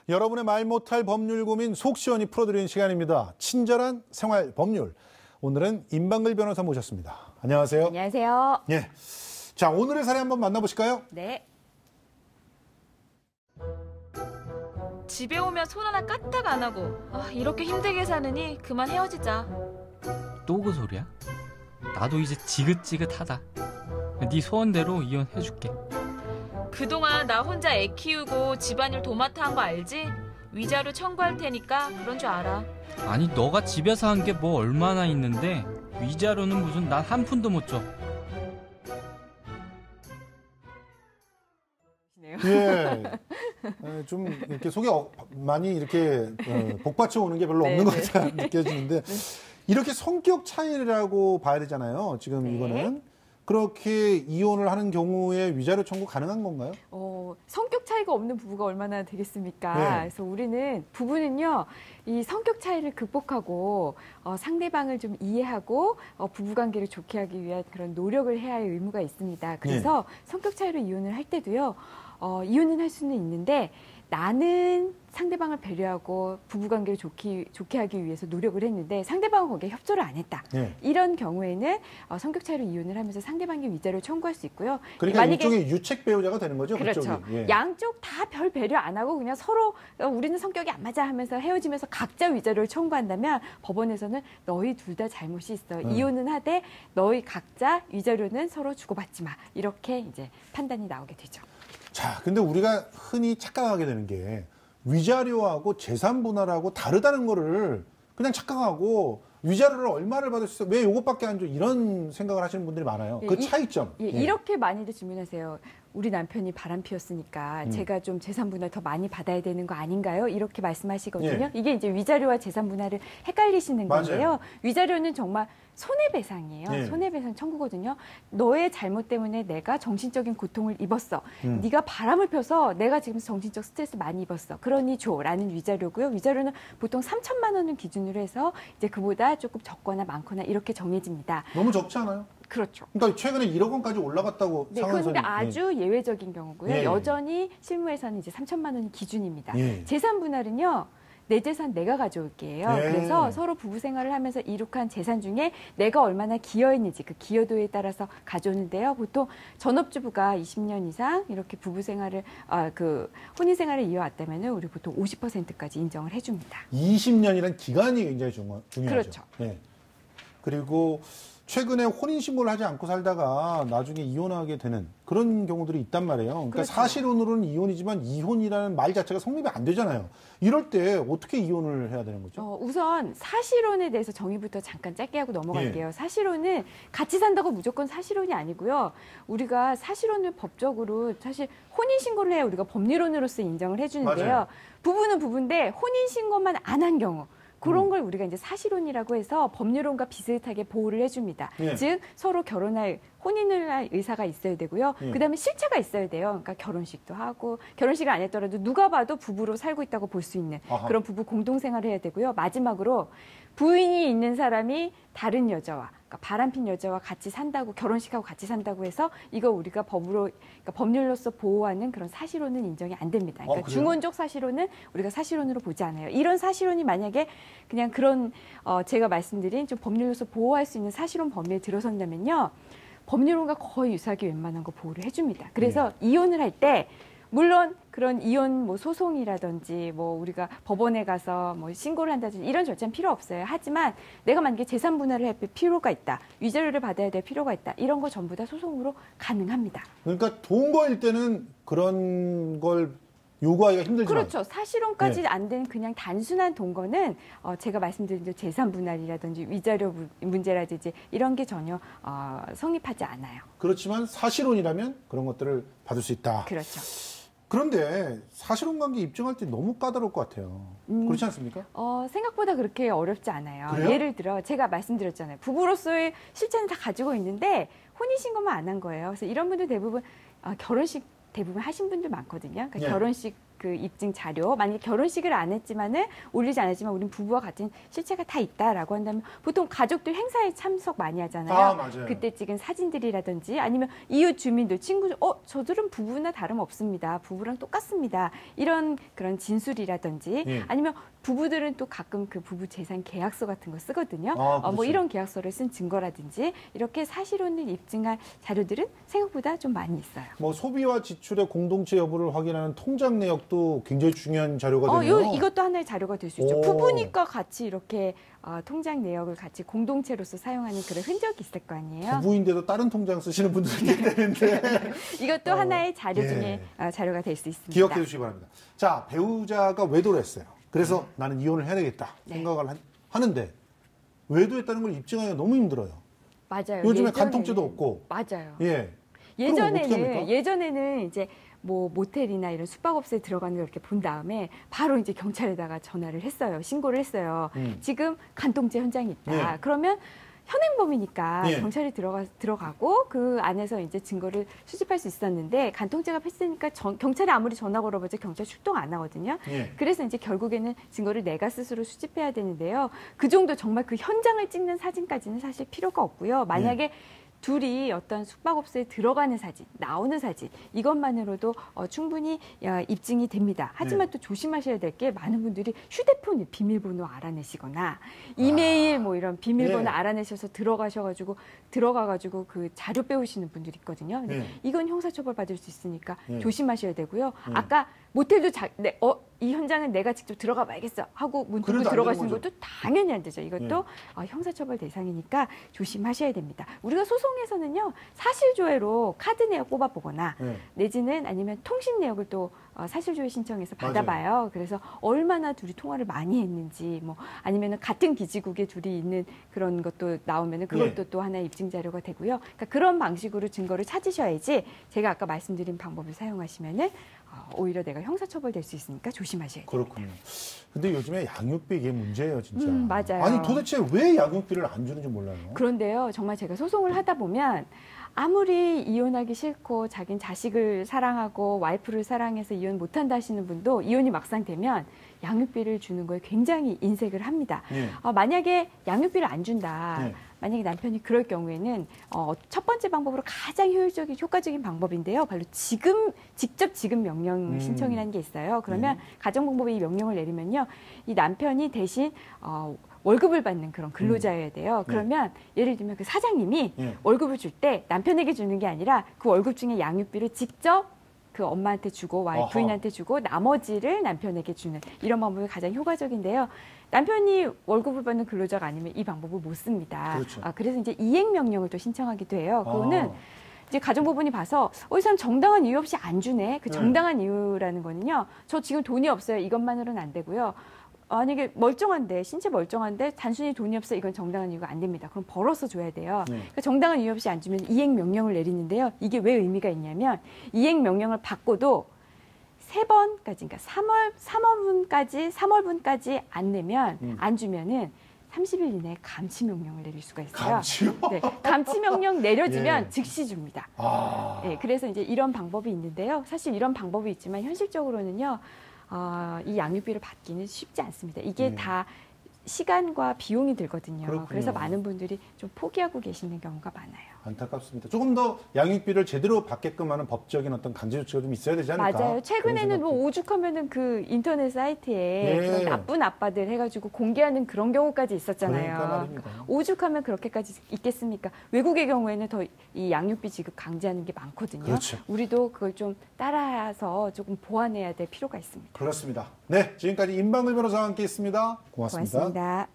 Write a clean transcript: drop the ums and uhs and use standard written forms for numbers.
여러분의 말 못할 법률 고민 속 시원히 풀어드리는 시간입니다. 친절한 생활 법률. 오늘은 임방글 변호사 모셨습니다. 안녕하세요. 안녕하세요. 예. 자, 오늘의 사례 한번 만나보실까요? 네. 집에 오면 손 하나 까딱 안 하고 이렇게 힘들게 사느니 그만 헤어지자. 또 그 소리야? 나도 이제 지긋지긋하다. 네 소원대로 이혼해줄게. 그동안 나 혼자 애 키우고 집안일 도맡아 한 거 알지? 위자료 청구할 테니까 그런 줄 알아. 아니 너가 집에서 한 게 뭐 얼마나 있는데 위자료는 무슨 난 한 푼도 못 줘. 예. 좀 이렇게 속에 많이 이렇게 복받쳐 오는 게 별로 없는 것 같아 느껴지는데 이렇게 성격 차이라고 봐야 되잖아요. 지금 이거는. 그렇게 이혼을 하는 경우에 위자료 청구 가능한 건가요? 성격 차이가 없는 부부가 얼마나 되겠습니까? 네. 그래서 우리는 부부는요, 이 성격 차이를 극복하고 상대방을 좀 이해하고 부부관계를 좋게 하기 위한 그런 노력을 해야 할 의무가 있습니다. 그래서 성격 차이로 이혼을 할 때도요, 이혼은 할 수는 있는데 나는 상대방을 배려하고 부부관계를 좋게 하기 위해서 노력을 했는데 상대방은 거기에 협조를 안 했다. 이런 경우에는 성격 차이로 이혼을 하면서 상대방의 위자료를 청구할 수 있고요. 그러니까 만약에 일종의 유책 배우자가 되는 거죠? 그렇죠. 예. 양쪽 다 별 배려 안 하고 그냥 서로 우리는 성격이 안 맞아 하면서 헤어지면서 각자 위자료를 청구한다면 법원에서는 너희 둘 다 잘못이 있어. 이혼은 하되 너희 각자 위자료는 서로 주고받지 마. 이렇게 이제 판단이 나오게 되죠. 자, 근데 우리가 흔히 착각하게 되는 게 위자료하고 재산 분할하고 다르다는 거를 그냥 착각하고 위자료를 얼마를 받을 수 있어? 왜 이것밖에 안 줘? 이런 생각을 하시는 분들이 많아요. 그 차이점. 이렇게 많이들 질문하세요. 우리 남편이 바람 피웠으니까 제가 좀 재산 분할 더 많이 받아야 되는 거 아닌가요? 이렇게 말씀하시거든요. 이게 이제 위자료와 재산 분할을 헷갈리시는 건데요. 위자료는 정말 손해배상이에요. 손해배상 청구거든요. 너의 잘못 때문에 내가 정신적인 고통을 입었어. 네가 바람을 펴서 내가 지금 정신적 스트레스 많이 입었어. 그러니 줘라는 위자료고요. 위자료는 보통 3천만 원을 기준으로 해서 이제 그보다 조금 적거나 많거나 이렇게 정해집니다. 너무 적지 않아요? 그렇죠. 그러니까 최근에 1억 원까지 올라갔다고 상한선이. 그런데 아주 예외적인 경우고요. 여전히 실무에서는 이제 3천만 원이 기준입니다. 재산 분할은요. 내 재산 내가 가져올게요. 그래서 서로 부부 생활을 하면서 이룩한 재산 중에 내가 얼마나 기여했는지 그 기여도에 따라서 가져오는데요. 보통 전업주부가 20년 이상 이렇게 부부 생활을 그 혼인 생활을 이어왔다면은 우리 보통 50%까지 인정을 해줍니다. 20년이란 기간이 굉장히 중요하죠. 그렇죠. 그리고 최근에 혼인신고를 하지 않고 살다가 나중에 이혼하게 되는 그런 경우들이 있단 말이에요. 그러니까 그렇죠. 사실혼으로는 이혼이지만 이혼이라는 말 자체가 성립이 안 되잖아요. 이럴 때 어떻게 이혼을 해야 되는 거죠? 우선 사실혼에 대해서 정의부터 잠깐 짧게 하고 넘어갈게요. 사실혼은 같이 산다고 무조건 사실혼이 아니고요. 우리가 사실혼을 법적으로 사실 혼인신고를 해야 우리가 법률혼으로서 인정을 해주는데요. 맞아요. 부부는 부부인데 혼인신고만 안 한 경우 그런 걸 우리가 이제 사실혼이라고 해서 법률혼과 비슷하게 보호를 해줍니다. 즉 서로 결혼할 혼인을 할 의사가 있어야 되고요. 그다음에 실체가 있어야 돼요. 그러니까 결혼식도 하고 결혼식을 안 했더라도 누가 봐도 부부로 살고 있다고 볼 수 있는 그런 부부 공동생활을 해야 되고요. 마지막으로 부인이 있는 사람이 다른 여자와 그러니까 바람핀 여자와 같이 산다고 결혼식하고 같이 산다고 해서 이거 우리가 그러니까 법률로서 보호하는 그런 사실혼은 인정이 안 됩니다. 그러니까 중혼적 사실혼은 우리가 사실혼으로 보지 않아요. 이런 사실혼이 만약에 그냥 그런 제가 말씀드린 좀 법률로서 보호할 수 있는 사실혼 범위에 들어선다면요. 법률혼과 거의 유사하게 웬만한 거 보호를 해줍니다. 그래서 이혼을 할 때 물론 그런 이혼 뭐 소송이라든지 뭐 우리가 법원에 가서 뭐 신고를 한다든지 이런 절차는 필요 없어요. 하지만 내가 만약에 재산 분할을 할 필요가 있다. 위자료를 받아야 될 필요가 있다. 이런 거 전부 다 소송으로 가능합니다. 그러니까 동거일 때는 그런 걸 요구하기가 힘들지만. 그렇죠. 사실혼까지 안 된 그냥 단순한 동거는 제가 말씀드린 재산 분할이라든지 위자료 문제라든지 이런 게 전혀 성립하지 않아요. 그렇지만 사실혼이라면 그런 것들을 받을 수 있다. 그렇죠. 그런데 사실혼 관계 입증할 때 너무 까다로울 것 같아요. 그렇지 않습니까? 생각보다 그렇게 어렵지 않아요. 그래요? 예를 들어 제가 말씀드렸잖아요. 부부로서의 실체는 다 가지고 있는데 혼인신고만 안 한 거예요. 그래서 이런 분들 대부분 결혼식 대부분 하신 분들 많거든요. 그러니까 결혼식 그 입증 자료, 만약에 결혼식을 안 했지만은 올리지 않았지만 우린 부부와 같은 실체가 다 있다라고 한다면 보통 가족들 행사에 참석 많이 하잖아요. 맞아요. 그때 찍은 사진들이라든지 아니면 이웃 주민들, 친구들, 저들은 부부나 다름없습니다. 부부랑 똑같습니다. 이런 그런 진술이라든지 아니면 부부들은 또 가끔 그 부부 재산 계약서 같은 거 쓰거든요. 뭐 이런 계약서를 쓴 증거라든지 이렇게 사실혼을 입증할 자료들은 생각보다 좀 많이 있어요. 뭐 소비와 지출의 공동체 여부를 확인하는 통장 내역도 굉장히 중요한 자료가 되네요. 이것도 하나의 자료가 될 수 있죠. 부부니까 같이 이렇게 통장 내역을 같이 공동체로서 사용하는 그런 흔적이 있을 거 아니에요. 부부인데도 다른 통장 쓰시는 분들이 있는데 이것도 하나의 자료 중에 자료가 될 수 있습니다. 기억해 주시기 바랍니다. 자, 배우자가 외도를 했어요. 그래서 나는 이혼을 해야 되겠다 생각을 하는데 외도했다는 걸 입증하기가 너무 힘들어요. 맞아요. 요즘에 간통죄도 없고. 맞아요. 예전에는 이제 뭐 모텔이나 이런 숙박업소에 들어가는 걸 이렇게 본 다음에 바로 이제 경찰에다가 전화를 했어요. 신고를 했어요. 지금 간통죄 현장이 있다. 그러면 현행범이니까 경찰이 들어가고 그 안에서 이제 증거를 수집할 수 있었는데 간통죄가 패스니까 경찰에 아무리 전화 걸어보자 경찰 출동 안 하거든요. 그래서 이제 결국에는 증거를 내가 스스로 수집해야 되는데요. 그 정도 정말 그 현장을 찍는 사진까지는 사실 필요가 없고요. 만약에 둘이 어떤 숙박업소에 들어가는 사진, 나오는 사진 이것만으로도 충분히 입증이 됩니다. 하지만 또 조심하셔야 될 게 많은 분들이 휴대폰 비밀번호 알아내시거나 이메일 뭐 이런 비밀번호 알아내셔서 들어가가지고 그 자료 빼오시는 분들이 있거든요. 이건 형사처벌 받을 수 있으니까 조심하셔야 되고요. 아까 모텔도 이 현장은 내가 직접 들어가 봐야겠어 하고 문 뚫고 들어가시는 것도 당연히 안 되죠. 이것도 형사처벌 대상이니까 조심하셔야 됩니다. 우리가 소송에서는요. 사실조회로 카드 내역 뽑아보거나 내지는 아니면 통신 내역을 또 사실조회 신청해서 받아봐요. 맞아요. 그래서 얼마나 둘이 통화를 많이 했는지 뭐 아니면은 같은 기지국에 둘이 있는 그런 것도 나오면은 그것도 또 하나의 입증 자료가 되고요. 그러니까 그런 방식으로 증거를 찾으셔야지 제가 아까 말씀드린 방법을 사용하시면은 오히려 내가 형사처벌될 수 있으니까 조심하셔야 돼요. 그렇군요. 근데 요즘에 양육비 이게 문제예요, 진짜. 맞아요. 아니 도대체 왜 양육비를 안 주는지 몰라요. 그런데요, 정말 제가 소송을 하다 보면 아무리 이혼하기 싫고 자긴 자식을 사랑하고 와이프를 사랑해서 이혼 못한다 하시는 분도 이혼이 막상 되면 양육비를 주는 거에 굉장히 인색을 합니다. 만약에 양육비를 안 준다. 만약에 남편이 그럴 경우에는 첫 번째 방법으로 가장 효과적인 방법인데요. 바로 직접 지급 명령 신청이라는 게 있어요. 그러면 가정법원이 이 명령을 내리면요. 이 남편이 대신 월급을 받는 그런 근로자여야 돼요. 그러면 예를 들면 그 사장님이 월급을 줄 때 남편에게 주는 게 아니라 그 월급 중에 양육비를 직접 그 엄마한테 주고 부인한테 주고 나머지를 남편에게 주는 이런 방법이 가장 효과적인데요. 남편이 월급을 받는 근로자가 아니면 이 방법을 못 씁니다. 그렇죠. 그래서 이제 이행 명령을 또 신청하기도 해요. 그거는 이제 가정법원이 봐서 이 사람 정당한 이유 없이 안 주네. 그 정당한 이유라는 거는요. 저 지금 돈이 없어요. 이것만으로는 안 되고요. 만약에 멀쩡한데 신체 멀쩡한데 단순히 돈이 없어 이건 정당한 이유가 안 됩니다. 그럼 벌어서 줘야 돼요. 그러니까 정당한 이유 없이 안 주면 이행 명령을 내리는데요. 이게 왜 의미가 있냐면 이행 명령을 받고도 3번까지 그러니까 3월분까지 안 내면 안 주면은 30일 이내에 감치 명령을 내릴 수가 있어요. 감치요? 네, 감치 명령 내려지면 즉시 줍니다. 네, 그래서 이제 이런 방법이 있는데요. 사실 이런 방법이 있지만 현실적으로는요. 이 양육비를 받기는 쉽지 않습니다. 이게 다 시간과 비용이 들거든요. 그렇군요. 그래서 많은 분들이 좀 포기하고 계시는 경우가 많아요. 안타깝습니다. 조금 더 양육비를 제대로 받게끔 하는 법적인 어떤 강제 조치가 좀 있어야 되지 않을까? 맞아요. 최근에는 뭐 오죽하면은 그 인터넷 사이트에 그런 나쁜 아빠들 해가지고 공개하는 그런 경우까지 있었잖아요. 그러니까 말입니다. 오죽하면 그렇게까지 있겠습니까? 외국의 경우에는 더 이 양육비 지급 강제하는 게 많거든요. 그렇죠. 우리도 그걸 좀 따라서 조금 보완해야 될 필요가 있습니다. 그렇습니다. 네, 지금까지 임방글 변호사와 함께했습니다. 고맙습니다. 고맙습니다.